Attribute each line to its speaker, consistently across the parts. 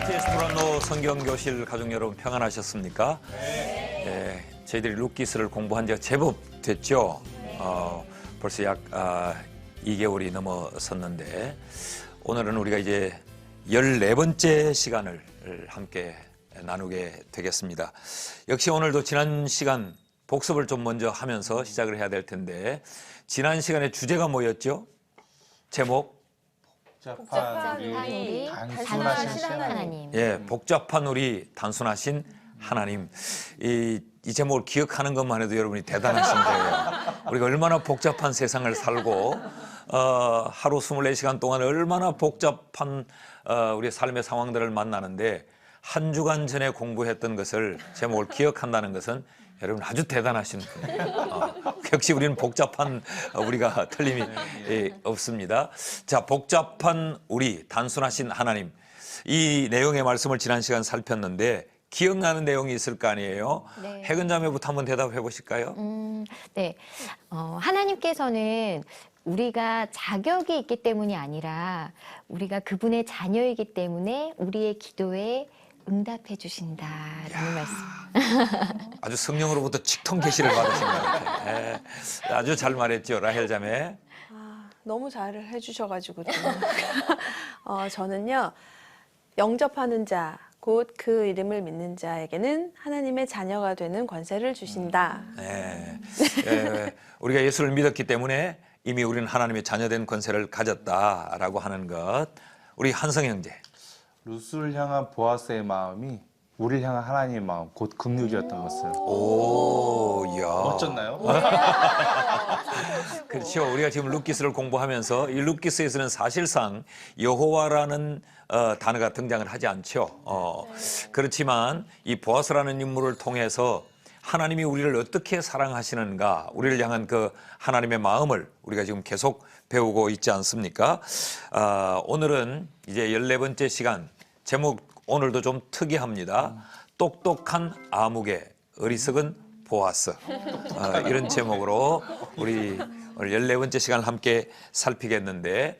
Speaker 1: KBS 브란노 성경교실 가족 여러분 평안하셨습니까? 네. 저희들이 룻기스를 공부한 지가 제법 됐죠. 벌써 약 2개월이 넘어섰는데 오늘은 우리가 이제 14번째 시간을 함께 나누게 되겠습니다. 역시 오늘도 지난 시간 복습을 좀 먼저 하면서 시작을 해야 될 텐데 지난 시간에 주제가 뭐였죠? 제목?
Speaker 2: 복잡한 우리
Speaker 3: 단순하신 하나님.
Speaker 1: 예, 복잡한 우리 단순하신 하나님. 이 제목을 기억하는 것만 해도 여러분이 대단하신 거예요. 우리가 얼마나 복잡한 세상을 살고 하루 24시간 동안 얼마나 복잡한 우리의 삶의 상황들을 만나는데 한 주간 전에 공부했던 것을 제목을 기억한다는 것은 여러분 아주 대단하신 분이에요. 역시 우리는 복잡한 우리가 틀림이 없습니다. 자, 복잡한 우리 단순하신 하나님. 이 내용의 말씀을 지난 시간 살폈는데 기억나는 내용이 있을 거 아니에요?
Speaker 3: 네.
Speaker 1: 해근 자매부터 한번 대답해 보실까요?
Speaker 3: 네. 하나님께서는 우리가 자격이 있기 때문이 아니라 우리가 그분의 자녀이기 때문에 우리의 기도에 응답해 주신다라는 말씀.
Speaker 1: 아주 성령으로부터 직통 계시를 받으신 것 같아요. 네. 아주 잘 말했죠, 라헬 자매.
Speaker 2: 너무 잘 해주셔가지고 저는요 영접하는 자, 곧 그 이름을 믿는 자에게는 하나님의 자녀가 되는 권세를 주신다.
Speaker 1: 네. 우리가 예수를 믿었기 때문에 이미 우리는 하나님의 자녀된 권세를 가졌다라고 하는 것. 우리 한성 형제.
Speaker 4: 룻을 향한 보아스의 마음이 우리를 향한 하나님의 마음, 곧 긍휼이었던 것을.
Speaker 1: 오, 이야.
Speaker 4: 멋졌나요?
Speaker 1: 그렇죠. 우리가 지금 룻기스를 공부하면서 이 룻기스에서는 사실상 여호와라는 단어가 등장을 하지 않죠. 그렇지만 이 보아스라는 인물을 통해서 하나님이 우리를 어떻게 사랑하시는가, 우리를 향한 그 하나님의 마음을 우리가 지금 계속 배우고 있지 않습니까? 오늘은 이제 14번째 시간, 제목 오늘도 좀 특이합니다. 똑똑한 아무개, 어리석은 보아스. 이런 제목으로 우리 오늘 14번째 시간을 함께 살피겠는데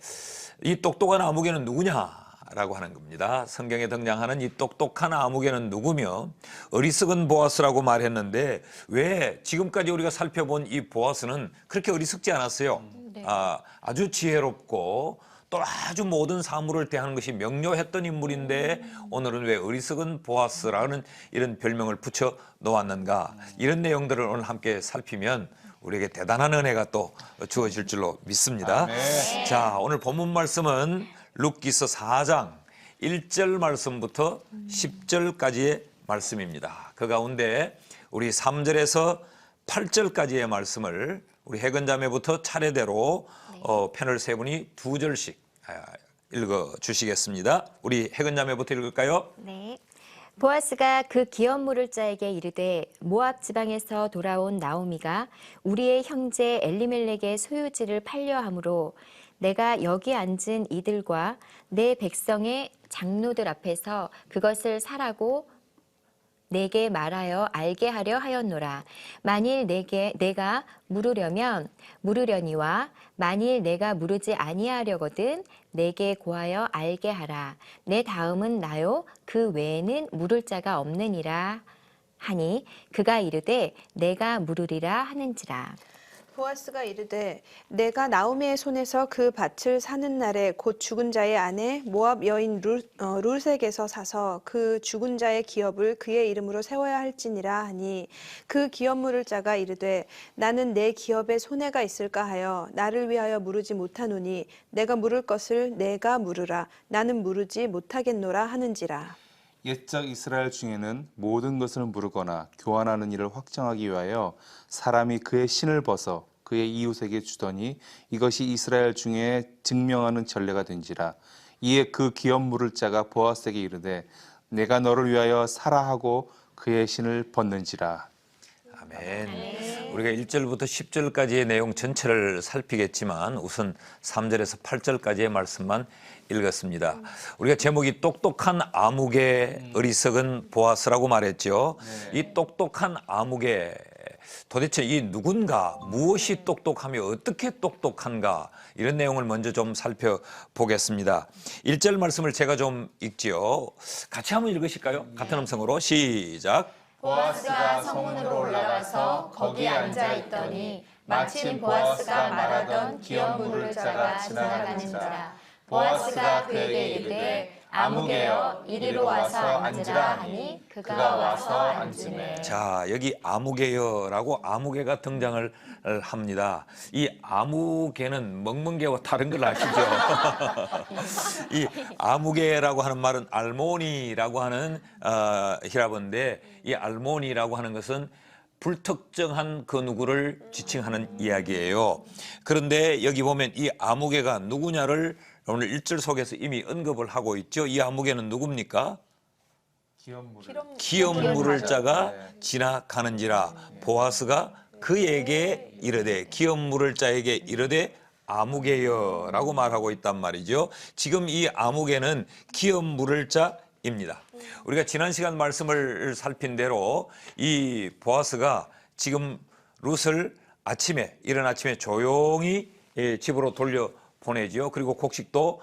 Speaker 1: 이 똑똑한 아무개는 누구냐라고 하는 겁니다. 성경에 등장하는 이 똑똑한 아무개는 누구며 어리석은 보아스라고 말했는데 왜 지금까지 우리가 살펴본 이 보아스는 그렇게 어리석지 않았어요.
Speaker 3: 네.
Speaker 1: 아주 지혜롭고 또 아주 모든 사물을 대하는 것이 명료했던 인물인데 오늘은 왜 어리석은 보아스라는 이런 별명을 붙여 놓았는가, 이런 내용들을 오늘 함께 살피면 우리에게 대단한 은혜가 또 주어질 줄로 믿습니다.
Speaker 4: 아멘.
Speaker 1: 자, 오늘 본문 말씀은 룻기서 4장 1절 말씀부터 10절까지의 말씀입니다. 그 가운데 우리 3절에서 8절까지의 말씀을 우리 해근 자매부터 차례대로 패널 세 분이 2절씩 읽어 주시겠습니다. 우리 해근 자매부터 읽을까요?
Speaker 3: 네. 보아스가 그 기업 물을 자에게 이르되 모압 지방에서 돌아온 나오미가 우리의 형제 엘리멜렉의 소유지를 팔려 함으로 내가 여기 앉은 이들과 내 백성의 장로들 앞에서 그것을 사라고 내게 말하여 알게 하려 하였노라. 만일 내가 물으려면 물으려니와 만일 내가 물으지 아니하려거든 내게 고하여 알게 하라. 내 다음은 나요 그 외에는 물을 자가 없느니라 하니 그가 이르되 내가 물으리라 하는지라.
Speaker 2: 보아스가 이르되 내가 나오미의 손에서 그 밭을 사는 날에 곧 죽은 자의 아내 모압 여인 룻에게서 사서 그 죽은 자의 기업을 그의 이름으로 세워야 할지니라 하니 그 기업 물을 자가 이르되 나는 내 기업에 손해가 있을까 하여 나를 위하여 물으지 못하노니 내가 물을 것을 내가 물으라. 나는 물으지 못하겠노라 하는지라.
Speaker 4: 옛적 이스라엘 중에는 모든 것을 물으거나 교환하는 일을 확정하기 위하여 사람이 그의 신을 벗어 그의 이웃에게 주더니 이것이 이스라엘 중에 증명하는 전례가 된지라. 이에 그 기업 물을 자가 보아스에게 이르되 내가 너를 위하여 사라 하고 그의 신을 벗는지라.
Speaker 1: 아멘. 우리가 1절부터 10절까지의 내용 전체를 살피겠지만 우선 3절에서 8절까지의 말씀만 읽었습니다. 우리가 제목이 똑똑한 아무개, 어리석은 보아스라고 말했죠. 이 똑똑한 아무개, 도대체 이 누군가, 무엇이 똑똑하며 어떻게 똑똑한가, 이런 내용을 먼저 좀 살펴보겠습니다. 1절 말씀을 제가 좀 읽지요. 같이 한번 읽으실까요? 같은 음성으로 시작.
Speaker 3: 보아스가 성문으로 올라가서 거기 앉아 있더니 마침 보아스가 말하던 기업 물을 자가 지나가는지라. 보아스가 그에게 이르되 아무개여 이리로 와서 앉으라 하니 그가 와서 앉으매.
Speaker 1: 자, 여기 아무개여라고 아무개가 등장을 합니다. 이 아무개는 멍멍개와 다른 걸 아시죠? 이 아무개라고 하는 말은 알모니라고 하는 히라버인데, 이 알모니라고 하는 것은 불특정한 그 누구를 지칭하는 이야기예요. 그런데 여기 보면 이 아무개가 누구냐를 오늘 1절 속에서 이미 언급을 하고 있죠. 이 아무개는 누굽니까? 기업 물을 자가 지나가는지라. 보아스가 그에게 이르되, 기업 물을 자에게 이르되 아무개여라고 말하고 있단 말이죠. 지금 이 아무개는 기업 물을 자입니다. 우리가 지난 시간 말씀을 살핀 대로 이 보아스가 지금 룻을 이른 아침에 조용히 집으로 돌려보내죠. 그리고 곡식도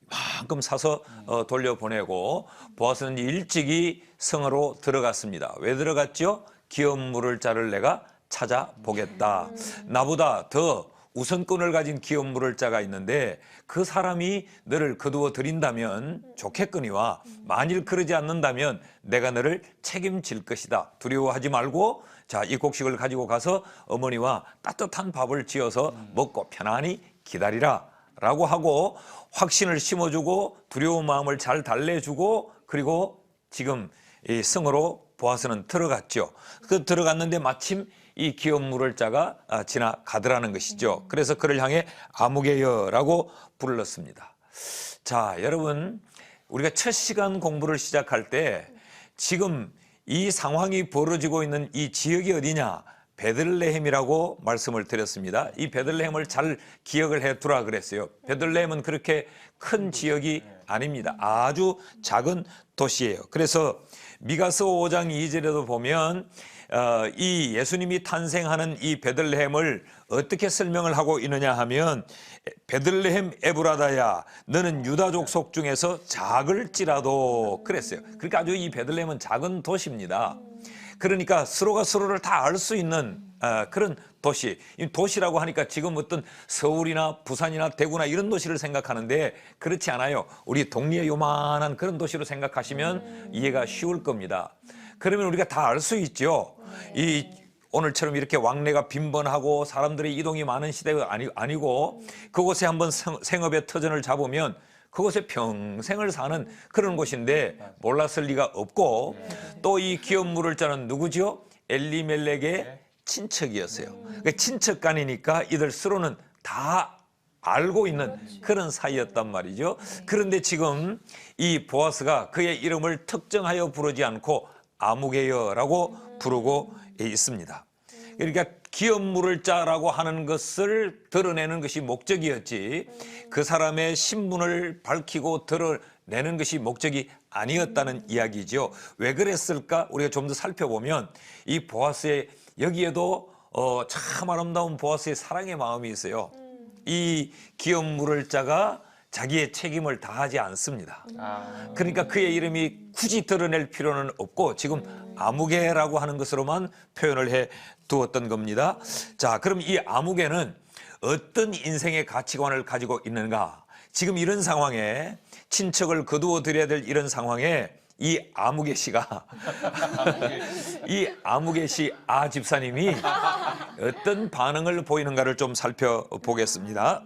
Speaker 1: 만큼 사서 돌려보내고, 보아스는 일찍이 성으로 들어갔습니다. 왜 들어갔죠? 기업 물을 자를 내가 찾아보겠다. 나보다 더 우선권을 가진 기업 물을 자가 있는데 그 사람이 너를 거두어 드린다면 좋겠거니와, 만일 그러지 않는다면 내가 너를 책임질 것이다. 두려워하지 말고 자, 이 곡식을 가지고 가서 어머니와 따뜻한 밥을 지어서 먹고 편안히 기다리라 라고 하고 확신을 심어주고 두려운 마음을 잘 달래주고, 그리고 지금 이 성으로 보아스는 들어갔죠. 그 들어갔는데 마침 이 기업 물을 자가 지나가더라는 것이죠. 그래서 그를 향해 아무개여라고 불렀습니다. 자, 여러분, 우리가 첫 시간 공부를 시작할 때 지금 이 상황이 벌어지고 있는 이 지역이 어디냐? 베들레헴이라고 말씀을 드렸습니다. 이 베들레헴을 잘 기억을 해두라 그랬어요. 베들레헴은 그렇게 큰 지역이 아닙니다. 아주 작은 도시예요. 그래서 미가서 5장 2절에도 보면 이 예수님이 탄생하는 이 베들레헴을 어떻게 설명을 하고 있느냐 하면, 베들레헴 에브라다야 너는 유다 족속 중에서 작을지라도 그랬어요. 그러니까 아주 이 베들레헴은 작은 도시입니다. 그러니까 서로가 서로를 다 알 수 있는 그런 도시. 도시라고 하니까 지금 어떤 서울이나 부산이나 대구나 이런 도시를 생각하는데 그렇지 않아요. 우리 동리의 요만한 그런 도시로 생각하시면 이해가 쉬울 겁니다. 그러면 우리가 다 알 수 있죠. 이 오늘처럼 이렇게 왕래가 빈번하고 사람들의 이동이 많은 시대가 아니고, 그곳에 한번 생업의 터전을 잡으면 그곳에 평생을 사는 그런 곳인데 몰랐을 리가 없고, 또 이 기업 물을 자는 누구죠? 엘리멜렉의 친척이었어요. 그러니까 친척간이니까 이들 서로는 다 알고 있는 그런 사이였단 말이죠. 그런데 지금 이 보아스가 그의 이름을 특정하여 부르지 않고 아무개여라고 부르고 있습니다. 그러니까 기업 물을 자라고 하는 것을 드러내는 것이 목적이었지, 그 사람의 신분을 밝히고 드러내는 것이 목적이 아니었다는 이야기죠. 왜 그랬을까? 우리가 좀 더 살펴보면 이 보아스의, 여기에도 참 아름다운 보아스의 사랑의 마음이 있어요. 이 기업 물을 자가 자기의 책임을 다하지 않습니다. 그러니까 그의 이름이 굳이 드러낼 필요는 없고 지금 아무개라고 하는 것으로만 표현을 해 두었던 겁니다. 자, 그럼 이 아무개는 어떤 인생의 가치관을 가지고 있는가? 지금 이런 상황에, 친척을 거두어 드려야 될 이런 상황에 이 아무개 씨가 이 아무개 씨 집사님이 어떤 반응을 보이는가를 좀 살펴보겠습니다.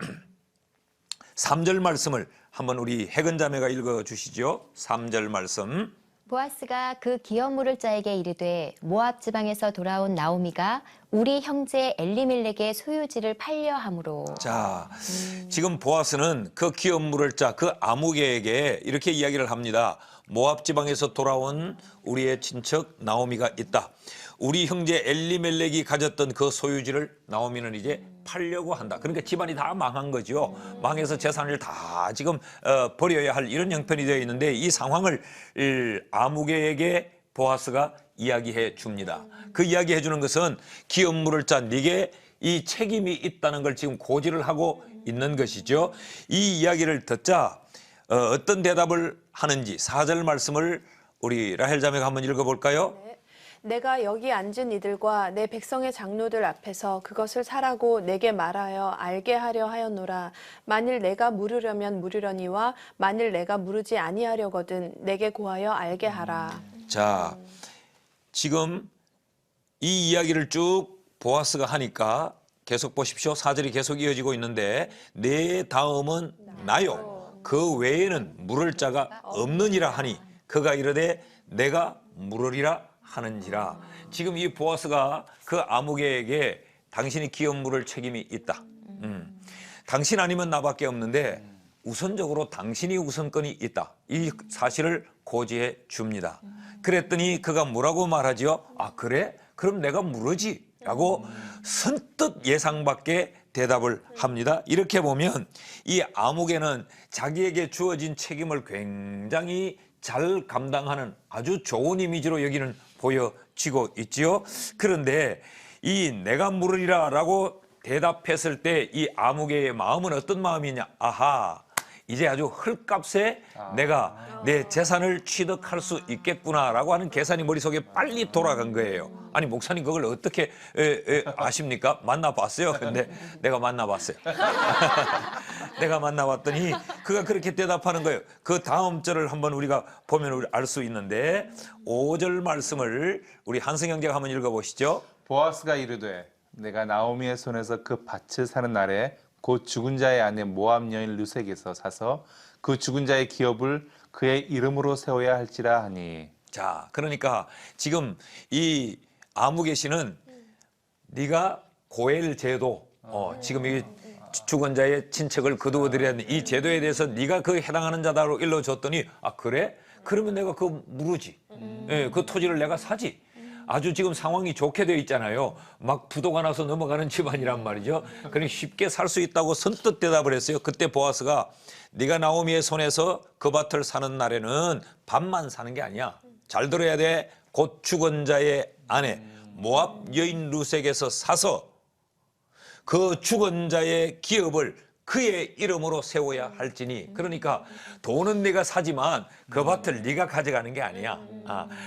Speaker 1: 3절 말씀을 한번 우리 해근 자매가 읽어 주시죠. 3절 말씀.
Speaker 3: 보아스가 그 기업 물을 자에게 이르되 모압 지방에서 돌아온 나오미가 우리 형제 엘리멜렉의 소유지를 팔려 함으로.
Speaker 1: 자, 지금 보아스는 그 기업 물을 자, 그 아무개에게 이렇게 이야기를 합니다. 모압 지방에서 돌아온 우리의 친척 나오미가 있다. 우리 형제 엘리멜렉이 가졌던 그 소유지를 나오미는 이제 팔려고 한다. 그러니까 집안이 다 망한 거죠. 망해서 재산을 다 지금 버려야 할 이런 형편이 되어 있는데, 이 상황을 아무개에게 보아스가 이야기해 줍니다. 그 이야기해 주는 것은 기업 물을 짠 네게 이 책임이 있다는 걸 지금 고지를 하고 있는 것이죠. 이 이야기를 듣자 어떤 대답을 하는지 4절 말씀을 우리 라헬 자매가 한번 읽어볼까요?
Speaker 2: 내가 여기 앉은 이들과 내 백성의 장로들 앞에서 그것을 사라고 내게 말하여 알게 하려 하였노라. 만일 내가 물으려면 물으려니와 만일 내가 물으지 아니하려거든 내게 고하여 알게 하라.
Speaker 1: 자, 지금 이 이야기를 쭉 보아스가 하니까 계속 보십시오. 4절이 계속 이어지고 있는데 내 다음은 나요. 그 외에는 물을 자가 없느니라 하니 그가 이르되 내가 물으리라 하는지라. 지금 이 보아스가 그 아무개에게 당신이 기업 물을 책임이 있다. 당신 아니면 나밖에 없는데 우선적으로 당신이 우선권이 있다. 이 사실을 고지해 줍니다. 그랬더니 그가 뭐라고 말하지요? 아 그래? 그럼 내가 물으지. 라고 선뜻 예상 밖의 대답을 합니다. 이렇게 보면 이 아무개는 자기에게 주어진 책임을 굉장히 잘 감당하는 아주 좋은 이미지로 여기는 보여지고 있지요. 그런데 이 내가 물으리라 라고 대답했을 때 이 아무개의 마음은 어떤 마음이냐? 아하, 이제 아주 헐값에 내가 내 재산을 취득할 수 있겠구나라고 하는 계산이 머릿속에 빨리 돌아간 거예요. 아니 목사님 그걸 어떻게 아십니까? 만나봤어요. 근데 내가 만나봤어요. 내가 만나봤더니 그가 그렇게 대답하는 거예요. 그 다음 절을 한번 우리가 보면 알 수 있는데 5절 말씀을 우리 한승 형제가 한번 읽어보시죠.
Speaker 4: 보아스가 이르되 내가 나오미의 손에서 그 밭을 사는 날에 곧 죽은 자의 아내 모압 여인 르색에서 사서 그 죽은 자의 기업을 그의 이름으로 세워야 할지라 하니.
Speaker 1: 자, 그러니까 지금 이 아무개 씨는 네가 고엘 제도, 지금 이 죽은 자의 친척을 거두어들여야 하는 이 제도에 대해서 네가 그 해당하는 자다로 일러줬더니 아 그래? 그러면 내가 그거 물으지. 예, 그 토지를 내가 사지. 아주 지금 상황이 좋게 되어 있잖아요. 막 부도가 나서 넘어가는 집안이란 말이죠. 그러니 쉽게 살 수 있다고 선뜻 대답을 했어요. 그때 보아스가 네가 나오미의 손에서 그 밭을 사는 날에는 밭만 사는 게 아니야. 잘 들어야 돼. 곧 죽은 자의 아내 모압 여인 르색에서 사서 그 죽은 자의 기업을 그의 이름으로 세워야 할지니. 그러니까 돈은 네가 사지만 그 밭을 네가 가져가는 게 아니야.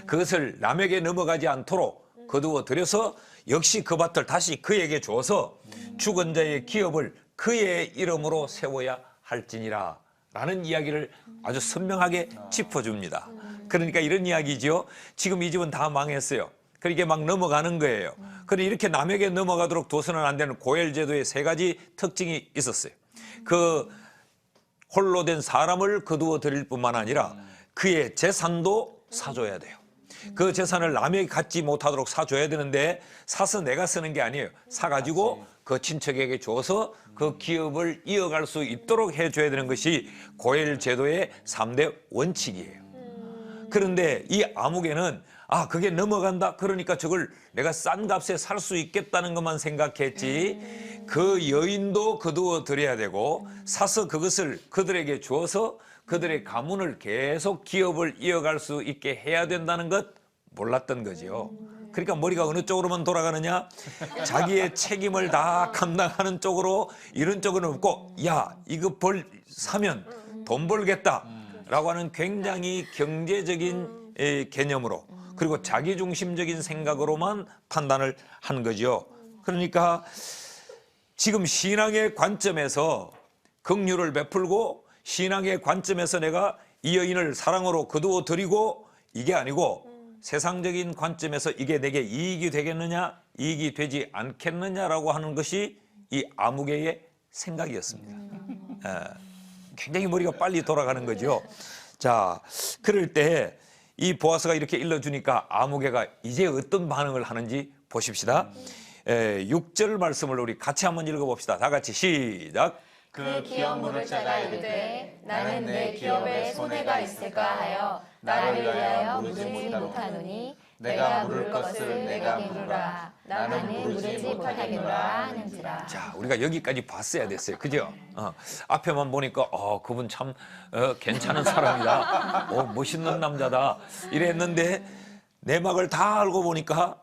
Speaker 1: 그것을 남에게 넘어가지 않도록 거두어 들여서 역시 그 밭을 다시 그에게 줘서 죽은 자의 기업을 그의 이름으로 세워야 할지니라 라는 이야기를 아주 선명하게 짚어줍니다. 그러니까 이런 이야기지요. 지금 이 집은 다 망했어요. 그렇게 막 넘어가는 거예요. 그런데 이렇게 남에게 넘어가도록 둬서는 안 되는 고엘 제도의 3가지 특징이 있었어요. 그 홀로 된 사람을 거두어 드릴 뿐만 아니라 그의 재산도 사줘야 돼요. 그 재산을 남에게 갖지 못하도록 사줘야 되는데 사서 내가 쓰는 게 아니에요. 사가지고 그 친척에게 줘서 그 기업을 이어갈 수 있도록 해줘야 되는 것이 고엘 제도의 3대 원칙이에요. 그런데 이 아무개는 아 그게 넘어간다 그러니까 저걸 내가 싼 값에 살 수 있겠다는 것만 생각했지 그 여인도 거두어 드려야 되고 사서 그것을 그들에게 주어서 그들의 가문을 계속 기업을 이어갈 수 있게 해야 된다는 것 몰랐던 거죠. 그러니까 머리가 어느 쪽으로만 돌아가느냐? 자기의 책임을 다 감당하는 쪽으로 이런 쪽은 없고 야 이거 사면 돈 벌겠다라고 하는 굉장히 경제적인 개념으로 그리고 자기중심적인 생각으로만 판단을 한 거죠. 그러니까 지금 신앙의 관점에서 긍휼을 베풀고 신앙의 관점에서 내가 이 여인을 사랑으로 거두어 드리고 이게 아니고 세상적인 관점에서 이게 내게 이익이 되겠느냐 이익이 되지 않겠느냐라고 하는 것이 이 아무개의 생각이었습니다. 굉장히 머리가 빨리 돌아가는 거죠. 자, 그럴 때 이 보아스가 이렇게 일러주니까 아무개가 이제 어떤 반응을 하는지 보십시다. 6절 말씀을 우리 같이 한번 읽어봅시다. 다 같이 시작.
Speaker 3: 그 기업 물을 자가 이르되 나는 내 기업에 손해가 있을까 하여 나를 위하여 물지 못하노니 내가 물을 것을 내가 물으라 나는 물지 못하겠노라 하는지라.
Speaker 1: 자, 우리가 여기까지 봤어야 됐어요. 그죠? 앞에만 보니까 그분 참 괜찮은 사람이다. 멋있는 남자다. 이랬는데 내막을 다 알고 보니까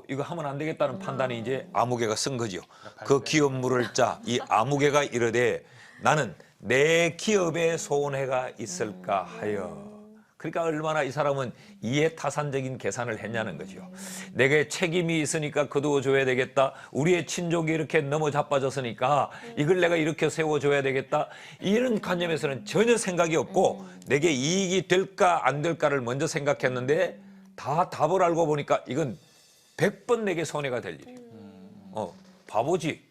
Speaker 1: 이거 하면 안 되겠다는 판단이 이제 아무개가 쓴 거죠. 그 기업 물을 짜 이 아무개가 이르되 나는 내 기업에 손해가 있을까 하여. 그러니까 얼마나 이 사람은 이해타산적인 계산을 했냐는 거죠. 내게 책임이 있으니까 거두어줘야 되겠다. 우리의 친족이 이렇게 너무 자빠졌으니까 이걸 내가 이렇게 세워줘야 되겠다. 이런 관념에서는 전혀 생각이 없고 내게 이익이 될까 안 될까를 먼저 생각했는데 다 답을 알고 보니까 이건 100번 내게 손해가 될 일이에요. 바보지.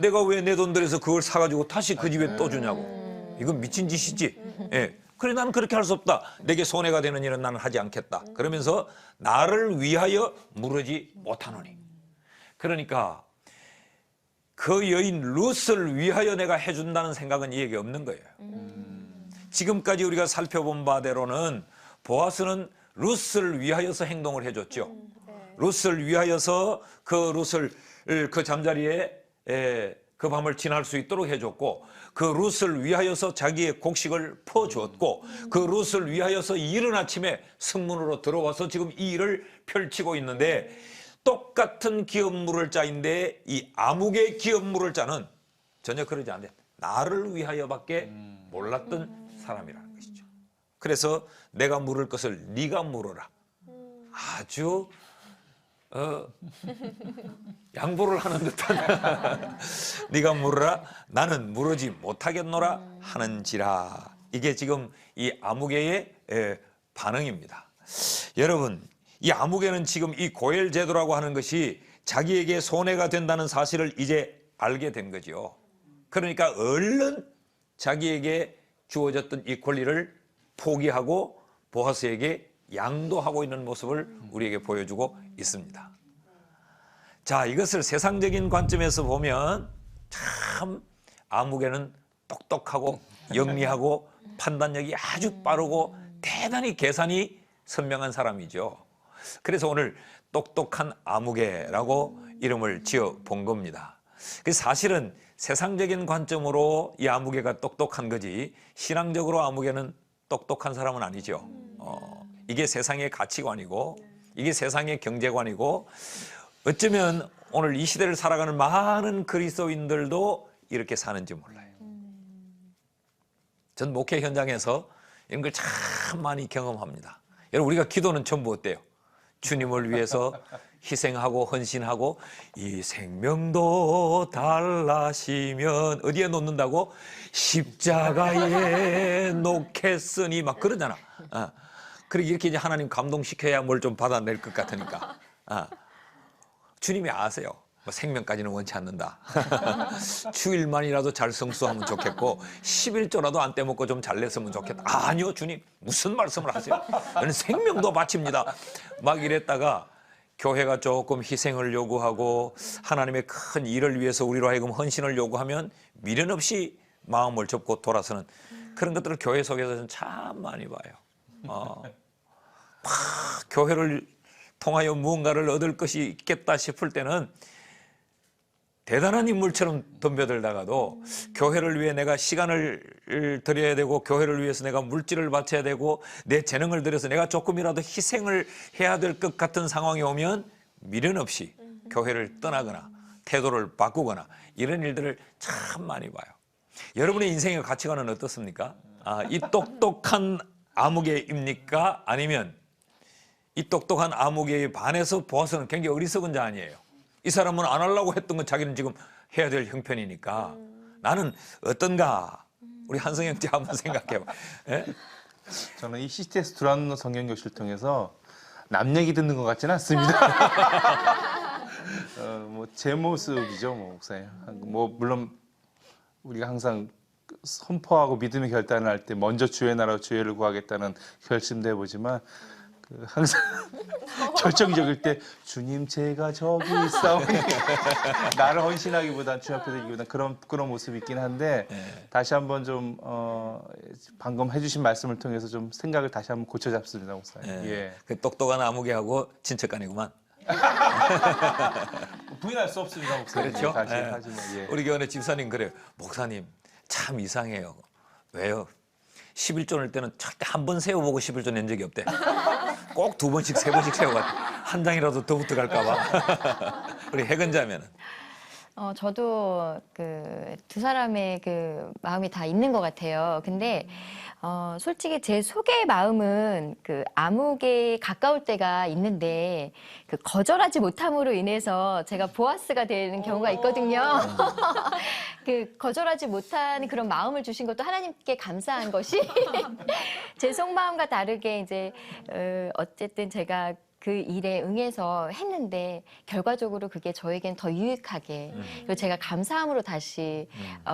Speaker 1: 내가 왜 내 돈 들여서 그걸 사가지고 다시 그 집에 또 주냐고. 이건 미친 짓이지. 예. 그래 나는 그렇게 할 수 없다. 내게 손해가 되는 일은 나는 하지 않겠다. 그러면서 나를 위하여 물으지 못하노니. 그러니까 그 여인 룻을 위하여 내가 해준다는 생각은 이 얘기 없는 거예요. 지금까지 우리가 살펴본 바대로는 보아스는 룻을 위하여서 행동을 해줬죠. 룻을 위하여서 그 룻을 그 잠자리에 그 밤을 지날 수 있도록 해줬고 그 룻을 위하여서 자기의 곡식을 퍼주었고 그 룻을 위하여서 이른 아침에 성문으로 들어와서 지금 이 일을 펼치고 있는데 똑같은 기업 물을 자인데 이 아무개 기업 물을 자는 전혀 그러지 않는데 나를 위하여밖에 몰랐던 사람이라는 것이죠. 그래서 내가 물을 것을 네가 물어라. 아주 양보를 하는 듯한 네가 물으라 나는 물으지 못하겠노라 하는지라. 이게 지금 이 아무개의 반응입니다. 여러분 이 아무개는 지금 이 고엘 제도라고 하는 것이 자기에게 손해가 된다는 사실을 이제 알게 된 거죠. 그러니까 얼른 자기에게 주어졌던 이 권리를 포기하고 보아스에게 양도하고 있는 모습을 우리에게 보여주고 있습니다. 자, 이것을 세상적인 관점에서 보면 참 아무개는 똑똑하고 영리하고 판단력이 아주 빠르고 대단히 계산이 선명한 사람이죠. 그래서 오늘 똑똑한 아무개라고 이름을 지어 본 겁니다. 사실은 세상적인 관점으로 이 아무개가 똑똑한 거지 신앙적으로 아무개는 똑똑한 사람은 아니죠. 이게 세상의 가치관이고 이게 세상의 경제관이고 어쩌면 오늘 이 시대를 살아가는 많은 그리스도인들도 이렇게 사는지 몰라요. 전 목회 현장에서 이런 걸 참 많이 경험합니다. 여러분 우리가 기도는 전부 어때요? 주님을 위해서 희생하고 헌신하고 이 생명도 달라시면 어디에 놓는다고? 십자가에 놓겠으니 막 그러잖아. 그렇게 이렇게 이제 하나님 감동시켜야 뭘 좀 받아낼 것 같으니까. 주님이 아세요. 뭐 생명까지는 원치 않는다. 주일만이라도 잘 성수하면 좋겠고 11조라도 안 떼먹고 좀 잘 냈으면 좋겠다. 아니요 주님 무슨 말씀을 하세요. 저는 생명도 바칩니다. 막 이랬다가 교회가 조금 희생을 요구하고 하나님의 큰 일을 위해서 우리로 하여금 헌신을 요구하면 미련 없이 마음을 접고 돌아서는 그런 것들을 교회 속에서는 참 많이 봐요. 막 교회를 통하여 무언가를 얻을 것이 있겠다 싶을 때는 대단한 인물처럼 덤벼들다가도 교회를 위해 내가 시간을 들여야 되고 교회를 위해서 내가 물질을 바쳐야 되고 내 재능을 들여서 내가 조금이라도 희생을 해야 될 것 같은 상황이 오면 미련 없이 교회를 떠나거나 태도를 바꾸거나 이런 일들을 참 많이 봐요. 여러분의 인생의 가치관은 어떻습니까? 이 똑똑한 아무개입니까? 아니면 이 똑똑한 아무개에 반해서 보아스는 굉장히 어리석은 자 아니에요. 이 사람은 안 하려고 했던 건 자기는 지금 해야 될 형편이니까 나는 어떤가? 우리 한성 형제 한번 생각해봐. 예?
Speaker 4: 저는 이 CTS 두란노 성경 교실을 통해서 남 얘기 듣는 것 같지는 않습니다. 뭐 제 모습이죠, 뭐 목사님. 뭐 물론 우리가 항상 선포하고 믿음의 결단을 할 때 먼저 주의 나라와 주의를 구하겠다는 결심도 해보지만 항상 결정적일 때 주님 제가 저기 있사오니 나를 헌신하기보단 주 앞에 서기보단 그런 부끄러운 모습이 있긴 한데 다시 한번 좀 방금 해주신 말씀을 통해서 좀 생각을 다시 한번 고쳐잡습니다, 목사님. 예.
Speaker 1: 그 똑똑한 아무개하고 친척간이구만.
Speaker 4: 부인할 수 없습니다, 목사님.
Speaker 1: 그렇죠.
Speaker 4: 다시
Speaker 1: 예.
Speaker 4: 하지만 예.
Speaker 1: 우리 교회 집사님 그래요. 목사님 참 이상해요. 왜요? 11조 낼 때는 절대 한 번 세워보고 11조 낸 적이 없대. 꼭 2번씩 3번씩 세워가 한 장이라도 더 붙어갈까 봐. 우리 해근자매는
Speaker 3: 저도 그 두 사람의 그 마음이 다 있는 것 같아요. 근데 솔직히 제 속의 마음은 그 암흑에 가까울 때가 있는데 그 거절하지 못함으로 인해서 제가 보아스가 되는 경우가 있거든요. 그 거절하지 못한 그런 마음을 주신 것도 하나님께 감사한 것이 제 속마음과 다르게 이제 어쨌든 제가 그 일에 응해서 했는데 결과적으로 그게 저에겐 더 유익하게 그리고 제가 감사함으로 다시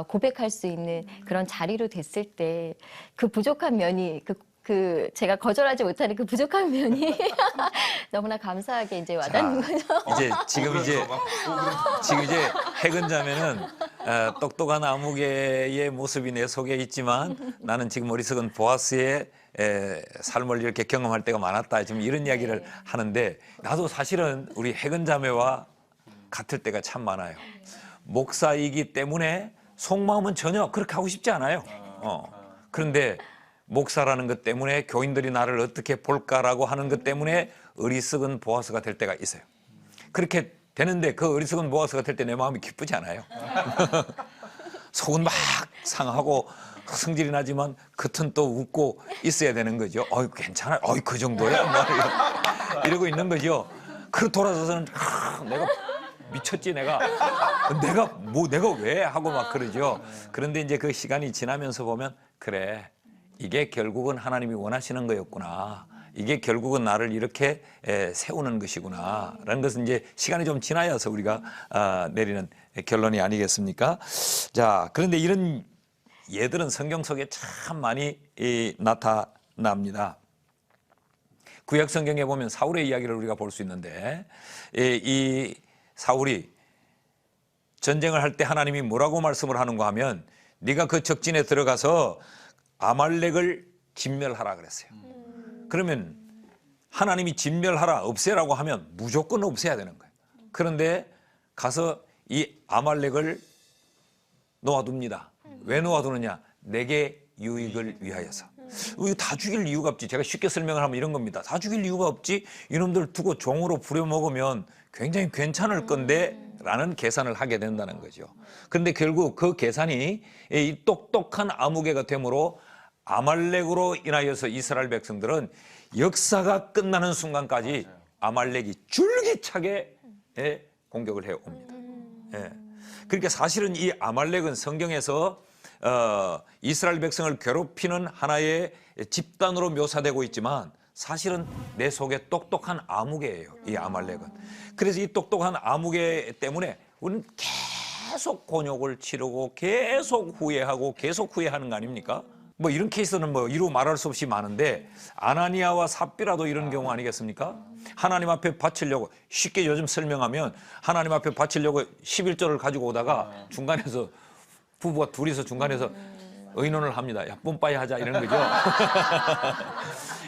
Speaker 3: 고백할 수 있는 그런 자리로 됐을 때 그 부족한 면이 그 제가 거절하지 못하는 그 부족한 면이 너무나 감사하게 이제 와닿는 거죠.
Speaker 1: 이제 지금 이제 해근자매는 똑똑한 아무개의 모습이 내 속에 있지만 나는 지금 어리석은 보아스의 삶을 이렇게 경험할 때가 많았다. 지금 이런 이야기를 하는데 나도 사실은 우리 해근자매와 같을 때가 참 많아요. 목사이기 때문에 속마음은 전혀 그렇게 하고 싶지 않아요. 그런데 목사라는 것 때문에 교인들이 나를 어떻게 볼까라고 하는 것 때문에 어리석은 보아스가 될 때가 있어요. 그렇게 되는데 그 어리석은 보아스가 될 때 내 마음이 기쁘지 않아요. 속은 막 상하고 성질이 나지만 겉은 또 웃고 있어야 되는 거죠. 괜찮아. 그 정도야. 뭐 이러고 있는 거죠. 그리고 돌아서서는 내가 미쳤지 내가 왜 하고 막 그러죠. 그런데 이제 그 시간이 지나면서 보면 그래 이게 결국은 하나님이 원하시는 거였구나. 이게 결국은 나를 이렇게 세우는 것이구나. 라는 것은 이제 시간이 좀 지나야서 우리가 내리는 결론이 아니겠습니까? 자, 그런데 이런 예들은 성경 속에 참 많이 나타납니다. 구약 성경에 보면 사울의 이야기를 우리가 볼 수 있는데 이 사울이 전쟁을 할 때 하나님이 뭐라고 말씀을 하는가 하면 네가 그 적진에 들어가서 아말렉을 진멸하라 그랬어요. 그러면 하나님이 진멸하라, 없애라고 하면 무조건 없애야 되는 거예요. 그런데 가서 이 아말렉을 놓아둡니다. 왜 놓아두느냐? 내게 유익을 위하여서. 이거 다 죽일 이유가 없지. 제가 쉽게 설명을 하면 이런 겁니다. 다 죽일 이유가 없지. 이놈들 두고 종으로 부려먹으면 굉장히 괜찮을 건데 라는 계산을 하게 된다는 거죠. 그런데 결국 그 계산이 이 똑똑한 아무개가 되므로 아말렉으로 인하여서 이스라엘 백성들은 역사가 끝나는 순간까지 아말렉이 줄기차게 공격을 해옵니다. 그러니까 사실은 이 아말렉은 성경에서 이스라엘 백성을 괴롭히는 하나의 집단으로 묘사되고 있지만 사실은 내 속에 똑똑한 아무개예요. 이 아말렉은. 그래서 이 똑똑한 아무개 때문에 우리는 계속 곤욕을 치르고 계속 후회하고 계속 후회하는 거 아닙니까? 뭐 이런 케이스는 뭐 이루 말할 수 없이 많은데 아나니아와 삽비라도 이런 경우 아니겠습니까? 하나님 앞에 바치려고 쉽게 요즘 설명하면 하나님 앞에 바치려고 11조를 가지고 오다가 중간에서 부부가 둘이서 중간에서 의논을 합니다. 야 뿜빠이 하자 이런 거죠.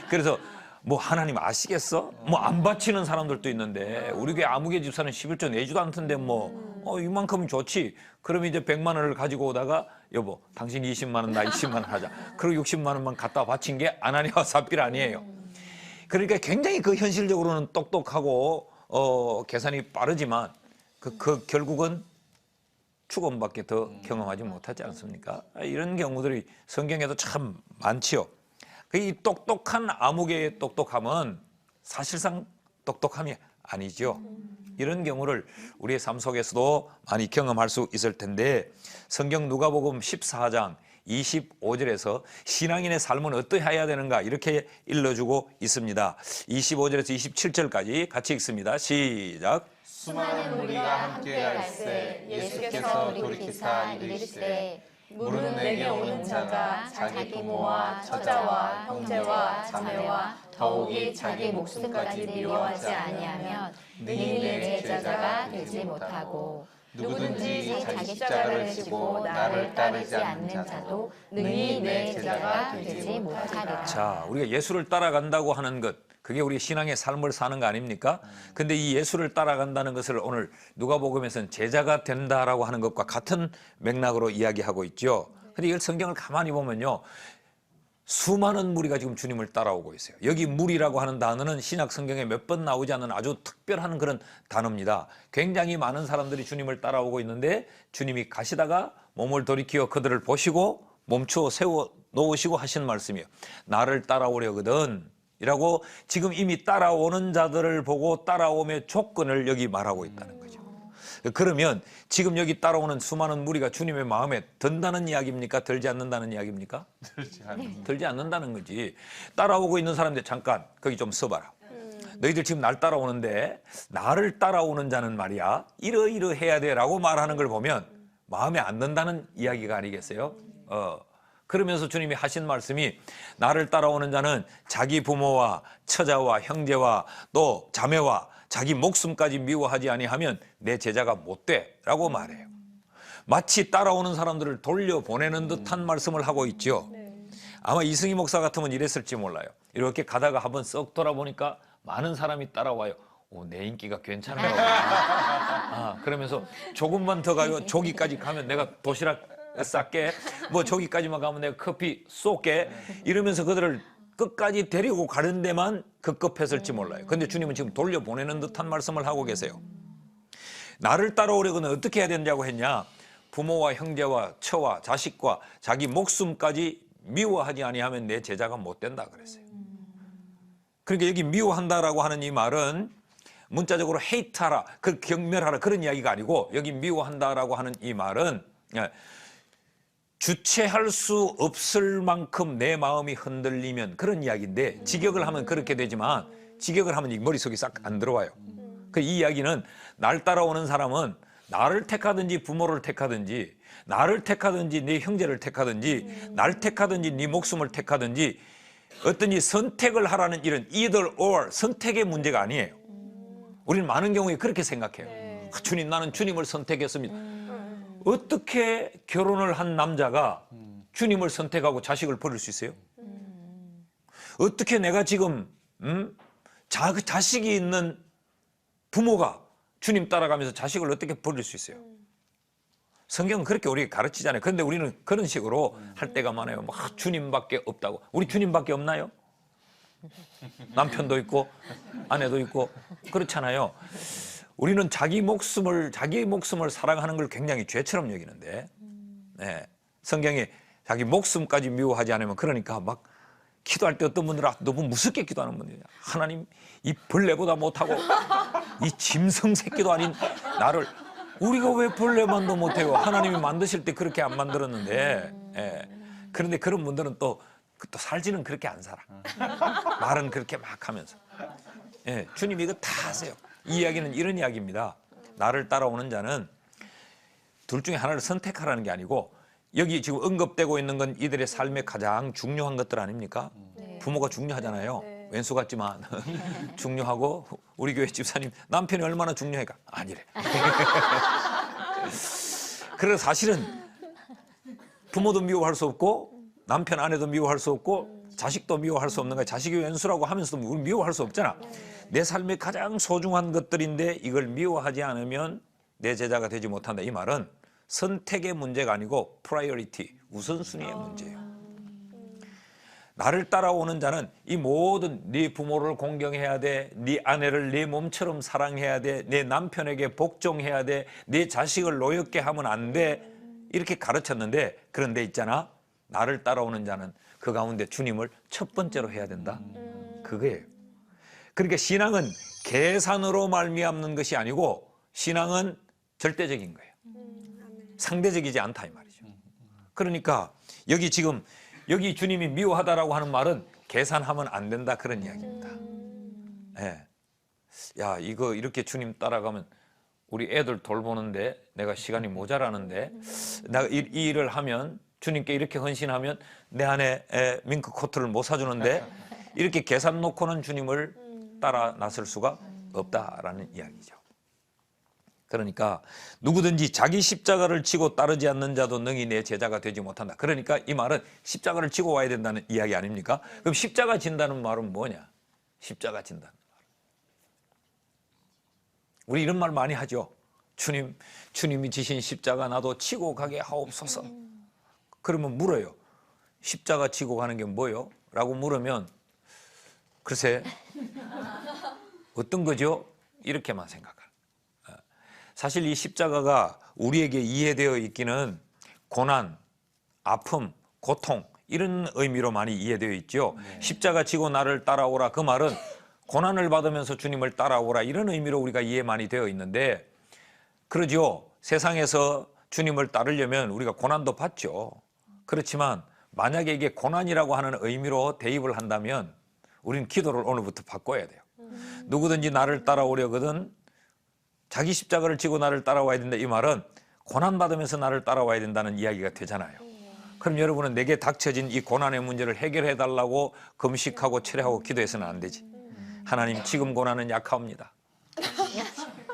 Speaker 1: 그래서 뭐 하나님 아시겠어? 뭐 안 바치는 사람들도 있는데 우리 교회 아무개 집사는 11조 내지도 않던데 뭐 이만큼은 좋지. 그러면 이제 100만 원을 가지고 오다가 여보 당신 20만 원 나 20만 원 하자. 그리고 60만 원만 갖다 바친 게 아나니아와 삽빌 아니에요. 그러니까 굉장히 그 현실적으로는 똑똑하고 계산이 빠르지만 그 결국은 죽음밖에 더 경험하지 못하지 않습니까? 이런 경우들이 성경에도 참 많지요. 이 똑똑한 아무개의 똑똑함은 사실상 똑똑함이 아니죠. 이런 경우를 우리의 삶 속에서도 많이 경험할 수 있을 텐데 성경 누가복음 14장 25절에서 신앙인의 삶은 어떠해야 되는가 이렇게 일러주고 있습니다. 25절에서 27절까지 같이 읽습니다. 시작.
Speaker 5: 수많은 무리가 함께 갈새 예수께서 돌이키사 이르시되 물은 내게 오는 자가 자기 부모와 처자와 형제와 자매와 더욱이 자기 목숨까지 미워하지 아니하면 능히 내 제자가 되지 못하고 누구든지 자기 십자가를 지고 나를 따르지 않는 자도 능히 내 제자가 되지 못하리라.
Speaker 1: 자, 우리가 예수를 따라간다고 하는 것 그게 우리 신앙의 삶을 사는 거 아닙니까? 근데 이 예수를 따라간다는 것을 오늘 누가복음에서는 제자가 된다라고 하는 것과 같은 맥락으로 이야기하고 있죠. 근데 이걸 성경을 가만히 보면요. 수많은 무리가 지금 주님을 따라오고 있어요. 여기 무리라고 하는 단어는 신약 성경에 몇 번 나오지 않는 아주 특별한 그런 단어입니다. 굉장히 많은 사람들이 주님을 따라오고 있는데 주님이 가시다가 몸을 돌이키어 그들을 보시고 멈추어 세워 놓으시고 하신 말씀이에요. 나를 따라오려거든 이라고 지금 이미 따라오는 자들을 보고 따라옴의 조건을 여기 말하고 있다는 거죠. 그러면 지금 여기 따라오는 수많은 무리가 주님의 마음에 든다는 이야기입니까? 들지 않는다는 이야기입니까? 들지 않는다는 거지. 따라오고 있는 사람들 잠깐 거기 좀 서봐라. 너희들 지금 날 따라오는데 나를 따라오는 자는 말이야 이러이러해야 돼라고 말하는 걸 보면 마음에 안 든다는 이야기가 아니겠어요? 그러면서 주님이 하신 말씀이 나를 따라오는 자는 자기 부모와 처자와 형제와 또 자매와 자기 목숨까지 미워하지 아니하면 내 제자가 못 돼라고 말해요. 마치 따라오는 사람들을 돌려보내는 듯한 말씀을 하고 있죠. 아마 이승희 목사 같으면 이랬을지 몰라요. 이렇게 가다가 한번 썩 돌아보니까 많은 사람이 따라와요. 오, 내 인기가 괜찮아요. 그러면서 조금만 더 가요. 저기까지 가면 내가 도시락 쌀게, 뭐 저기까지만 가면 내가 커피 쏠게, 이러면서 그들을 끝까지 데리고 가는 데만 급급했을지 몰라요. 그런데 주님은 지금 돌려보내는 듯한 말씀을 하고 계세요. 나를 따라오려거는 어떻게 해야 된다고 했냐? 부모와 형제와 처와 자식과 자기 목숨까지 미워하지 아니하면 내 제자가 못 된다 그랬어요. 그러니까 여기 미워한다라고 하는 이 말은 문자적으로 헤이트하라, 그 경멸하라 그런 이야기가 아니고, 여기 미워한다라고 하는 이 말은 주체할 수 없을 만큼 내 마음이 흔들리면 그런 이야기인데, 직역을 하면 그렇게 되지만 직역을 하면 이 머릿속에 싹 안 들어와요. 이 이야기는 날 따라오는 사람은 나를 택하든지 부모를 택하든지 나를 택하든지 내 형제를 택하든지 날 택하든지 네 목숨을 택하든지 어떤 이 선택을 하라는 이런 either or 선택의 문제가 아니에요. 우리는 많은 경우에 그렇게 생각해요. 주님, 나는 주님을 선택했습니다. 어떻게 결혼을 한 남자가 주님을 선택하고 자식을 버릴 수 있어요? 어떻게 내가 지금 자식이 있는 부모가 주님 따라가면서 자식을 어떻게 버릴 수 있어요? 성경은 그렇게 우리에게 가르치잖아요. 그런데 우리는 그런 식으로 할 때가 많아요. 막 주님밖에 없다고. 우리 주님밖에 없나요? 남편도 있고 아내도 있고 그렇잖아요. 우리는 자기 목숨을 사랑하는 걸 굉장히 죄처럼 여기는데, 성경에 자기 목숨까지 미워하지 않으면, 그러니까 막 기도할 때 어떤 분들은 너무 무섭게 기도하는 분들이, 하나님 이 벌레보다 못하고 이 짐승 새끼도 아닌 나를, 우리가 왜 벌레만도 못해요? 하나님이 만드실 때 그렇게 안 만들었는데. 그런데 그런 분들은 또 살지는 그렇게 안 살아. 말은 그렇게 막 하면서. 주님이 이거 다 아세요. 이 이야기는 이런 이야기입니다. 나를 따라오는 자는 둘 중에 하나를 선택하라는 게 아니고, 여기 지금 언급되고 있는 건 이들의 삶의 가장 중요한 것들 아닙니까? 부모가 중요하잖아요. 왼수 같지만 중요하고, 우리 교회 집사님 남편이 얼마나 중요해가? 아니래. 그래서 사실은 부모도 미워할 수 없고 남편 아내도 미워할 수 없고 자식도 미워할 수 없는 거야. 자식이 왼수라고 하면서도 우리 미워할 수 없잖아. 내 삶의 가장 소중한 것들인데 이걸 미워하지 않으면 내 제자가 되지 못한다. 이 말은 선택의 문제가 아니고 프라이어리티, 우선순위의 문제예요. 나를 따라오는 자는 이 모든 네 부모를 공경해야 돼, 네 아내를 네 몸처럼 사랑해야 돼, 내 남편에게 복종해야 돼, 네 자식을 노엽게 하면 안 돼, 이렇게 가르쳤는데, 그런데 있잖아, 나를 따라오는 자는 그 가운데 주님을 첫 번째로 해야 된다. 그거예요. 그러니까 신앙은 계산으로 말미암는 것이 아니고 신앙은 절대적인 거예요. 상대적이지 않다 이 말이죠. 그러니까 여기 지금 여기 주님이 미워하다라고 하는 말은 계산하면 안 된다 그런 이야기입니다. 야, 이거 이렇게 주님 따라가면 우리 애들 돌보는데 내가 시간이 모자라는데, 내가 이 일을 하면 주님께 이렇게 헌신하면 내 아내 밍크 코트를 못 사주는데, 이렇게 계산 놓고는 주님을 따라 나설 수가 없다라는 이야기죠. 그러니까 누구든지 자기 십자가를 지고 따르지 않는 자도 능히 내 제자가 되지 못한다. 그러니까 이 말은 십자가를 지고 와야 된다는 이야기 아닙니까? 그럼 십자가 진다는 말은 뭐냐? 십자가 진다는 말. 우리 이런 말 많이 하죠. 주님이 지신 십자가 나도 지고 가게 하옵소서. 그러면 물어요. 십자가 지고 가는 게 뭐요? 라고 물으면 글쎄 어떤 거죠? 이렇게만 생각할. 사실 이 십자가가 우리에게 이해되어 있기는 고난, 아픔, 고통 이런 의미로 많이 이해되어 있죠. 십자가 지고 나를 따라오라 그 말은 고난을 받으면서 주님을 따라오라 이런 의미로 우리가 이해 많이 되어 있는데 그러죠. 세상에서 주님을 따르려면 우리가 고난도 받죠. 그렇지만 만약에 이게 고난이라고 하는 의미로 대입을 한다면 우리는 기도를 오늘부터 바꿔야 돼요. 누구든지 나를 따라오려거든 자기 십자가를 지고 나를 따라와야 된다 이 말은 고난받으면서 나를 따라와야 된다는 이야기가 되잖아요. 그럼 여러분은 내게 닥쳐진 이 고난의 문제를 해결해 달라고 금식하고 철회하고 기도해서는 안 되지. 하나님 지금 고난은 약하옵니다.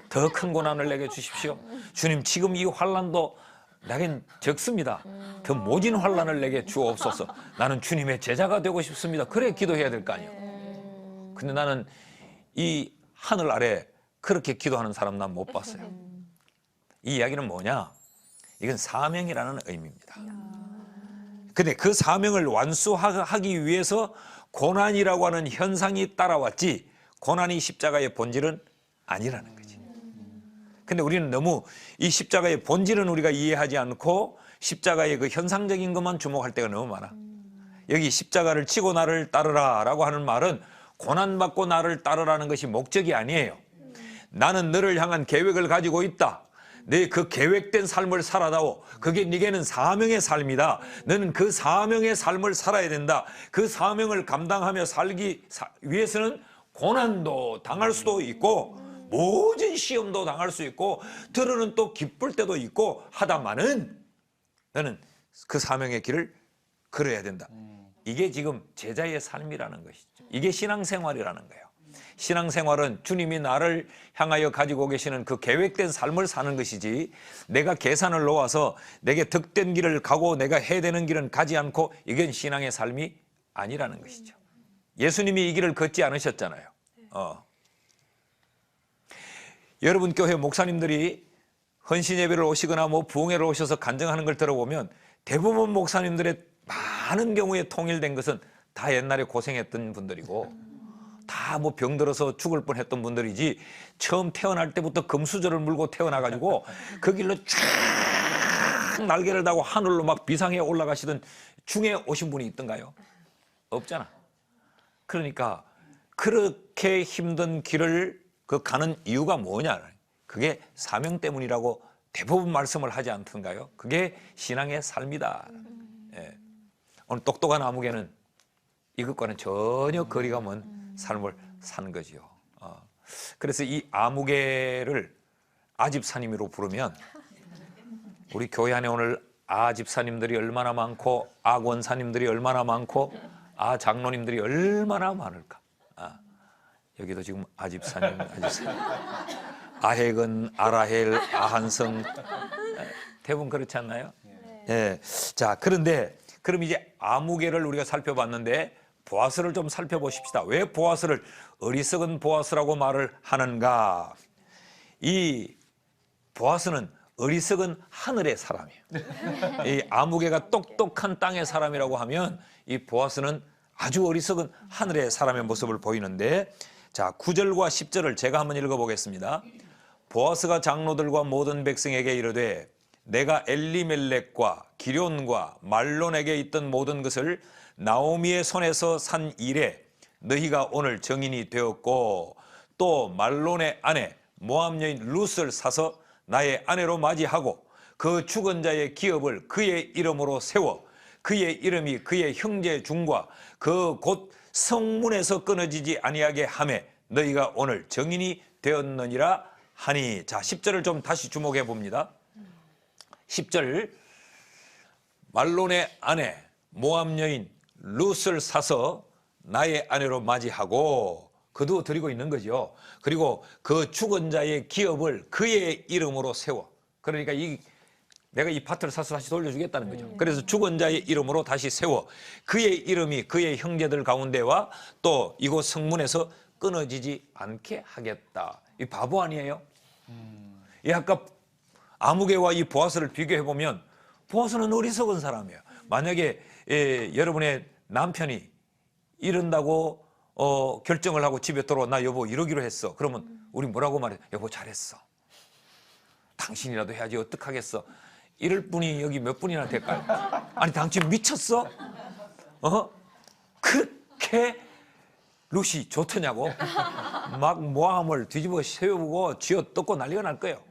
Speaker 1: 더 큰 고난을 내게 주십시오. 주님 지금 이 환난도 나겐 적습니다. 더 모진 환난을 내게 주옵소서. 나는 주님의 제자가 되고 싶습니다. 그래 기도해야 될 거 아니에요. 근데 나는 이 하늘 아래 그렇게 기도하는 사람 난 못 봤어요. 이 이야기는 뭐냐? 이건 사명이라는 의미입니다. 근데 그 사명을 완수하기 위해서 고난이라고 하는 현상이 따라왔지 고난이 십자가의 본질은 아니라는 거지. 근데 우리는 너무 이 십자가의 본질은 우리가 이해하지 않고 십자가의 그 현상적인 것만 주목할 때가 너무 많아. 여기 십자가를 치고 나를 따르라 라고 하는 말은 고난받고 나를 따르라는 것이 목적이 아니에요. 나는 너를 향한 계획을 가지고 있다. 내 그 계획된 삶을 살아다오. 그게 네게는 사명의 삶이다. 너는 그 사명의 삶을 살아야 된다. 그 사명을 감당하며 살기 위해서는 고난도 당할 수도 있고 모든 시험도 당할 수 있고 들어는 또 기쁠 때도 있고 하다마는 너는 그 사명의 길을 걸어야 된다. 이게 지금 제자의 삶이라는 것이죠. 이게 신앙생활이라는 거예요. 신앙생활은 주님이 나를 향하여 가지고 계시는 그 계획된 삶을 사는 것이지 내가 계산을 놓아서 내게 득된 길을 가고 내가 해야 되는 길은 가지 않고 이건 신앙의 삶이 아니라는 것이죠. 예수님이 이 길을 걷지 않으셨잖아요. 여러분 교회 목사님들이 헌신 예배를 오시거나 뭐 부흥회를 오셔서 간증하는 걸 들어보면 대부분 목사님들의 많은 경우에 통일된 것은 다 옛날에 고생했던 분들이고 다 뭐 병들어서 죽을 뻔했던 분들이지 처음 태어날 때부터 금수저를 물고 태어나가지고 그 길로 쫙 날개를 달고 하늘로 막 비상에 올라가시던 중에 오신 분이 있던가요? 없잖아. 그러니까 그렇게 힘든 길을 그 가는 이유가 뭐냐? 그게 사명 때문이라고 대부분 말씀을 하지 않던가요? 그게 신앙의 삶이다. 예. 오늘 똑똑한 아무개는 이것과는 전혀 거리가 먼 삶을 사는 거지요. 그래서 이 아무개를 아집사님으로 부르면 우리 교회 안에 오늘 아집사님들이 얼마나 많고 아권사님들이 얼마나 많고 아장로님들이 얼마나 많을까. 여기도 지금 아집사님, 아핵은, 아라헬, 아한성 대부분 그렇지 않나요? 예. 자, 그런데 그럼 이제 아무개를 우리가 살펴봤는데 보아스를 좀 살펴보십시다. 왜 보아스를 어리석은 보아스라고 말을 하는가? 이 보아스는 어리석은 하늘의 사람이에요. 이 아무개가 똑똑한 땅의 사람이라고 하면 이 보아스는 아주 어리석은 하늘의 사람의 모습을 보이는데 자, 9절과 10절을 제가 한번 읽어보겠습니다. 보아스가 장로들과 모든 백성에게 이르되 내가 엘리멜렉과 기럨과 말론에게 있던 모든 것을 나오미의 손에서 산 이래 너희가 오늘 정인이 되었고 또 말론의 아내 모압 여인 룻을 사서 나의 아내로 맞이하고 그 죽은 자의 기업을 그의 이름으로 세워 그의 이름이 그의 형제 중과 그 곧 성문에서 끊어지지 아니하게 하매 너희가 오늘 정인이 되었느니라 하니. 자, 10절을 좀 다시 주목해 봅니다. 10절 말론의 아내 모압 여인 룻을 사서 나의 아내로 맞이하고 그도 드리고 있는 거죠. 그리고 그 죽은 자의 기업을 그의 이름으로 세워. 그러니까 내가 이 밭을 사서 다시 돌려주겠다는 거죠. 그래서 죽은 자의 이름으로 다시 세워 그의 이름이 그의 형제들 가운데와 또 이곳 성문에서 끊어지지 않게 하겠다. 이 바보 아니에요? 이 아까 아무개와 이 보아스를 비교해 보면 보아스는 어리석은 사람이에요. 만약에 여러분의 남편이 이런다고 결정을 하고 집에 돌아와 나 여보 이러기로 했어. 그러면 우리 뭐라고 말해? 여보 잘했어. 당신이라도 해야지 어떡하겠어. 이럴 분이 여기 몇 분이나 될까요? 아니 당신 미쳤어? 그렇게 룻이 좋더냐고. 막 모함을 뒤집어 세우고 쥐어 뜯고 난리가 날 거예요.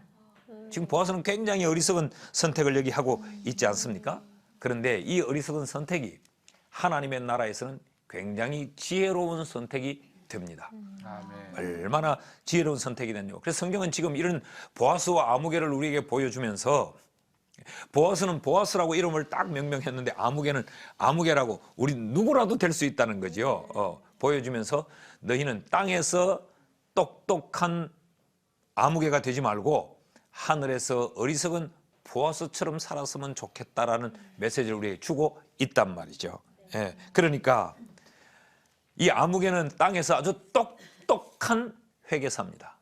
Speaker 1: 지금 보아스는 굉장히 어리석은 선택을 여기 하고 있지 않습니까? 그런데 이 어리석은 선택이 하나님의 나라에서는 굉장히 지혜로운 선택이 됩니다.
Speaker 4: 아멘.
Speaker 1: 얼마나 지혜로운 선택이 됐냐고. 그래서 성경은 지금 이런 보아스와 아무개를 우리에게 보여주면서 보아스는 보아스라고 이름을 딱 명명했는데 아무개는 아무개라고 우리 누구라도 될 수 있다는 거죠. 보여주면서 너희는 땅에서 똑똑한 아무개가 되지 말고 하늘에서 어리석은 보아스처럼 살았으면 좋겠다라는 메시지를 우리에게 주고 있단 말이죠. 예, 그러니까 이 아무개는 땅에서 아주 똑똑한 회계사입니다.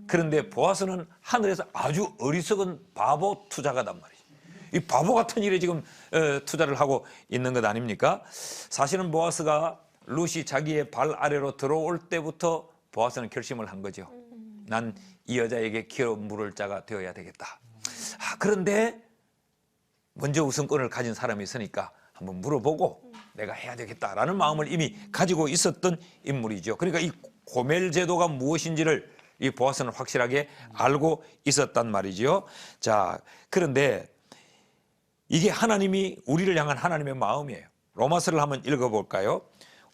Speaker 1: 그런데 보아스는 하늘에서 아주 어리석은 바보 투자가단 말이죠. 이 바보 같은 일에 지금 투자를 하고 있는 것 아닙니까? 사실은 보아스가 룻이 자기의 발 아래로 들어올 때부터 보아스는 결심을 한 거죠. 난 이 여자에게 기어 물을 자가 되어야 되겠다. 그런데 먼저 우선권을 가진 사람이 있으니까 한번 물어보고 내가 해야 되겠다라는 마음을 이미 가지고 있었던 인물이죠. 그러니까 이 고멜 제도가 무엇인지를 이 보아스는 확실하게 알고 있었단 말이죠. 자, 그런데 이게 하나님이 우리를 향한 하나님의 마음이에요. 로마서를 한번 읽어볼까요?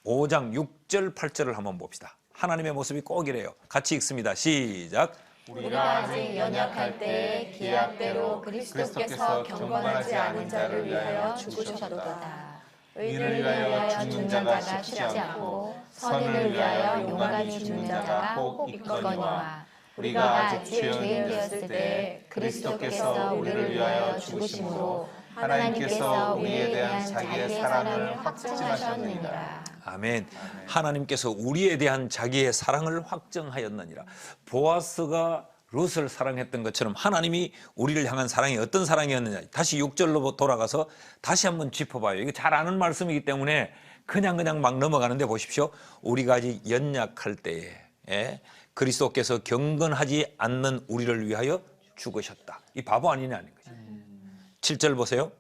Speaker 1: 5장 6절 8절을 한번 봅시다. 하나님의 모습이 꼭 이래요. 같이 읽습니다. 시작.
Speaker 5: 우리가 아직 연약할 때에 기약대로 그리스도께서 경건하지 않은 자를 위하여 죽으셨도다. 의인을 위하여 죽는 자가 쉽지 않고 선인을 위하여 용감히 죽는 자가 혹 있거니와 우리가 아직 죄인 되었을 때 그리스도께서 우리를 위하여 죽으심으로 하나님께서 우리에 대한 자기의 사랑을 확증하셨느니라.
Speaker 1: 아멘. 하나님께서 우리에 대한 자기의 사랑을 확정하였느니라. 보아스가 룻을 사랑했던 것처럼 하나님이 우리를 향한 사랑이 어떤 사랑이었느냐. 다시 6절로 돌아가서 다시 한번 짚어봐요. 이거 잘 아는 말씀이기 때문에 그냥 막 넘어가는데 보십시오. 우리가 아직 연약할 때에 그리스도께서 경건하지 않는 우리를 위하여 죽으셨다. 이 바보 아니냐는 거죠. 7절 보세요.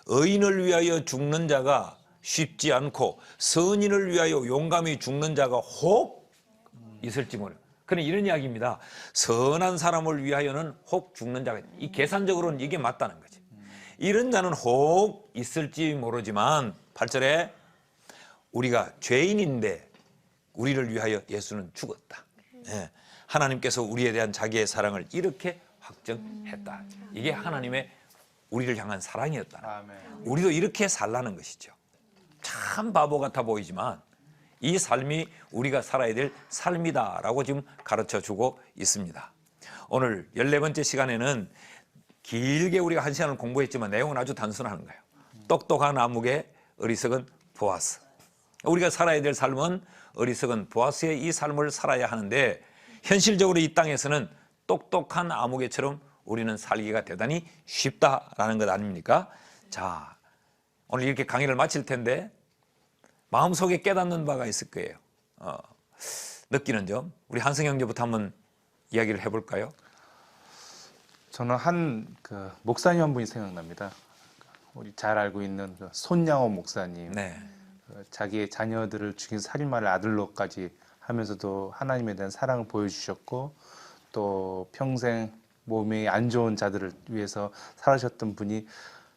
Speaker 1: 의인을 위하여 죽는 자가 쉽지 않고 선인을 위하여 용감히 죽는 자가 혹 있을지 모르. 그는 이런 이야기입니다. 선한 사람을 위하여는 혹 죽는 자가 있다. 이 계산적으로는 이게 맞다는 거지. 이런 자는 혹 있을지 모르지만 8절에 우리가 죄인인데 우리를 위하여 예수는 죽었다. 예. 하나님께서 우리에 대한 자기의 사랑을 이렇게 확정했다. 이게 하나님의 우리를 향한 사랑이었다.
Speaker 4: 아멘.
Speaker 1: 우리도 이렇게 살라는 것이죠. 참 바보 같아 보이지만 이 삶이 우리가 살아야 될 삶이다라고 지금 가르쳐주고 있습니다. 오늘 14번째 시간에는 길게 우리가 1시간을 공부했지만 내용은 아주 단순한 거예요. 똑똑한 아무개, 어리석은 보아스. 우리가 살아야 될 삶은 어리석은 보아스의 이 삶을 살아야 하는데 현실적으로 이 땅에서는 똑똑한 아무개처럼 우리는 살기가 대단히 쉽다라는 것 아닙니까? 자, 오늘 이렇게 강의를 마칠 텐데 마음속에 깨닫는 바가 있을 거예요. 느끼는 점. 우리 한승 형제부터 한번 이야기를 해볼까요?
Speaker 4: 저는 한 목사님 한 분이 생각납니다. 우리 잘 알고 있는 손양호 목사님.
Speaker 1: 네.
Speaker 4: 자기의 자녀들을 죽인 살인마를 아들로까지 하면서도 하나님에 대한 사랑을 보여주셨고 또 평생 몸이 안 좋은 자들을 위해서 살아셨던 분이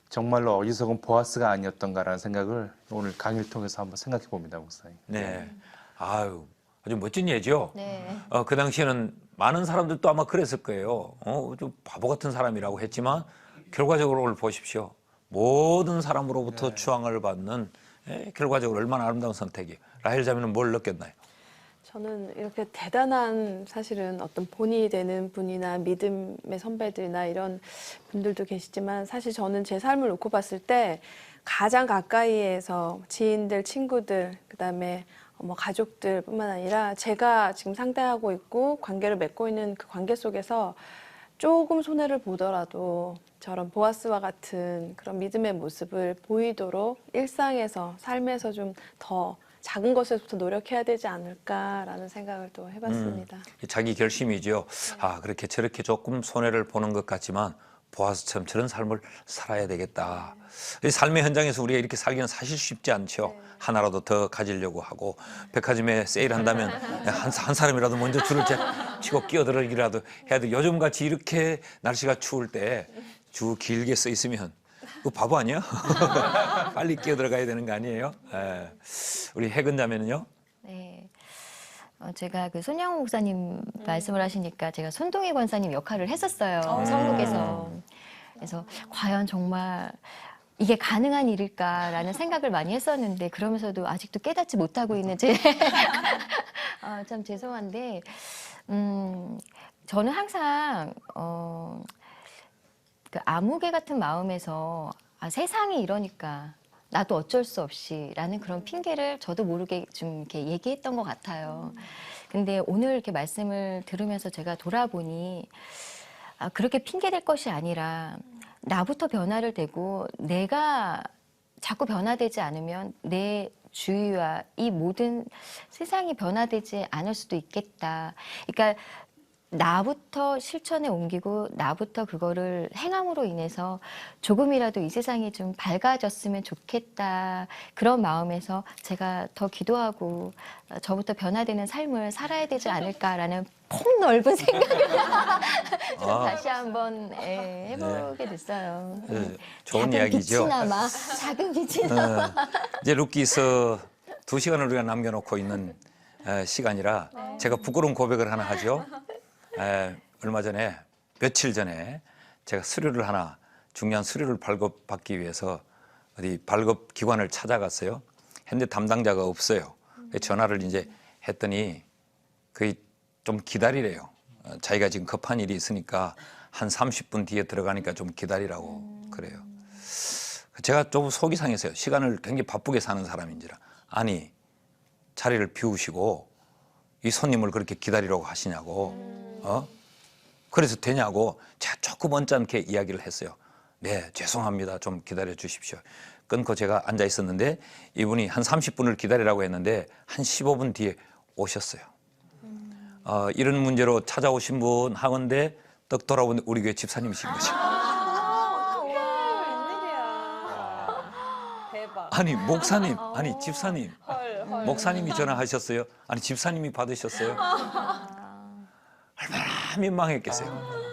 Speaker 4: 정말로 어리석은 보아스가 아니었던가라는 생각을 오늘 강의를 통해서 한번 생각해 봅니다, 목사님.
Speaker 1: 네. 아유, 아주 멋진 예죠.
Speaker 3: 네.
Speaker 1: 그 당시에는 많은 사람들도 아마 그랬을 거예요. 좀 바보 같은 사람이라고 했지만 결과적으로 오늘 보십시오. 모든 사람으로부터 추앙을 받는 결과적으로 얼마나 아름다운 선택이에요. 라헬 자매는 뭘 느꼈나요?
Speaker 5: 저는 이렇게 대단한 사실은 어떤 본이 되는 분이나 믿음의 선배들이나 이런 분들도 계시지만 사실 저는 제 삶을 놓고 봤을 때 가장 가까이에서 지인들, 친구들, 그다음에 뭐 가족들뿐만 아니라 제가 지금 상대하고 있고 관계를 맺고 있는 그 관계 속에서 조금 손해를 보더라도 저런 보아스와 같은 그런 믿음의 모습을 보이도록 일상에서 삶에서 좀 더 작은 것에서부터 노력해야 되지 않을까라는 생각을 또 해봤습니다.
Speaker 1: 자기 결심이죠. 아, 그렇게 저렇게 조금 손해를 보는 것 같지만 보아스처럼 저런 삶을 살아야 되겠다. 이 삶의 현장에서 우리가 이렇게 살기는 사실 쉽지 않죠. 하나라도 더 가지려고 하고 백화점에 세일한다면 한 사람이라도 먼저 줄을 치고 끼어들기라도 해야 돼. 요즘같이 이렇게 날씨가 추울 때 주 길게 써 있으면 그거 바보 아니야? 빨리 끼어들어가야 되는 거 아니에요? 예. 우리 해근자매는요?
Speaker 3: 네. 제가 그 손양호 목사님 말씀을 하시니까 제가 손동희 권사님 역할을 했었어요. 성국에서. 그래서 과연 정말 이게 가능한 일일까라는 생각을 많이 했었는데 그러면서도 아직도 깨닫지 못하고 있는 제 참 죄송한데 저는 항상 그 아무개 같은 마음에서 세상이 이러니까 나도 어쩔 수 없이라는 그런 핑계를 저도 모르게 좀 이렇게 얘기했던 것 같아요. 근데 오늘 이렇게 말씀을 들으면서 제가 돌아보니 그렇게 핑계댈 것이 아니라 나부터 변화를 되고 내가 자꾸 변화되지 않으면 내 주위와 이 모든 세상이 변화되지 않을 수도 있겠다. 그러니까 나부터 실천에 옮기고 나부터 그거를 행함으로 인해서 조금이라도 이 세상이 좀 밝아졌으면 좋겠다. 그런 마음에서 제가 더 기도하고 저부터 변화되는 삶을 살아야 되지 않을까라는 폭넓은 생각을 다시 한번 해보게 됐어요.
Speaker 1: 좋은
Speaker 3: 작은
Speaker 1: 이야기죠.
Speaker 3: 빛이 남아, 작은 빛이 남아.
Speaker 1: 이제 루키서 2시간을 우리가 남겨놓고 있는 시간이라 제가 부끄러운 고백을 하나 하죠. 얼마 전에 며칠 전에 제가 서류를 하나 중요한 서류를 발급받기 위해서 어디 발급 기관을 찾아갔어요. 현재 담당자가 없어요. 전화를 이제 했더니 거의 좀 기다리래요. 자기가 지금 급한 일이 있으니까 한 30분 뒤에 들어가니까 좀 기다리라고 그래요. 제가 좀 속이 상했어요. 시간을 굉장히 바쁘게 사는 사람인지라. 아니 자리를 비우시고 이 손님을 그렇게 기다리라고 하시냐고. 그래서 되냐고 제가 조금 언짢게 이야기를 했어요. 네, 죄송합니다. 좀 기다려 주십시오. 끊고 제가 앉아 있었는데 이분이 한 30분을 기다리라고 했는데 한 15분 뒤에 오셨어요. 이런 문제로 찾아오신 분 하건데 떡 돌아온 우리 교회 집사님이신 거죠.
Speaker 2: 대박.
Speaker 1: 아니 목사님, 아니 집사님, 목사님이 전화하셨어요. 아니 집사님이 받으셨어요. 얼마나 민망했겠어요.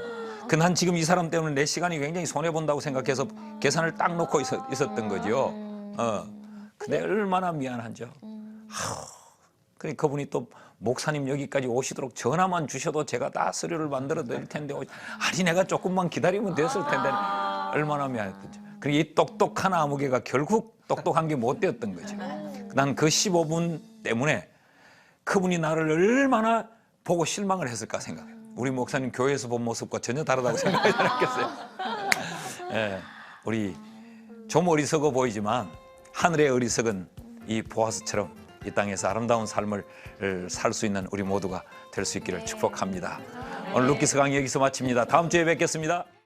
Speaker 1: 난 지금 이 사람 때문에 내 시간이 굉장히 손해 본다고 생각해서 계산을 딱 놓고 있었던 거죠. 근데 얼마나 미안한죠. 그래 그분이 또 목사님 여기까지 오시도록 전화만 주셔도 제가 다 서류를 만들어 드릴 텐데 아니 내가 조금만 기다리면 됐을 텐데 얼마나 미안했던지. 그리고 이 똑똑한 아무개가 결국 똑똑한 게 못 되었던 거죠. 난 그 15분 때문에 그분이 나를 얼마나 보고 실망을 했을까 생각해요. 우리 목사님 교회에서 본 모습과 전혀 다르다고 생각하지 않았겠어요. 예, 우리 좀 어리석어 보이지만 하늘의 어리석은 이 보아스처럼 이 땅에서 아름다운 삶을 살 수 있는 우리 모두가 될 수 있기를 축복합니다. 오늘 루키스 강의 여기서 마칩니다. 다음 주에 뵙겠습니다.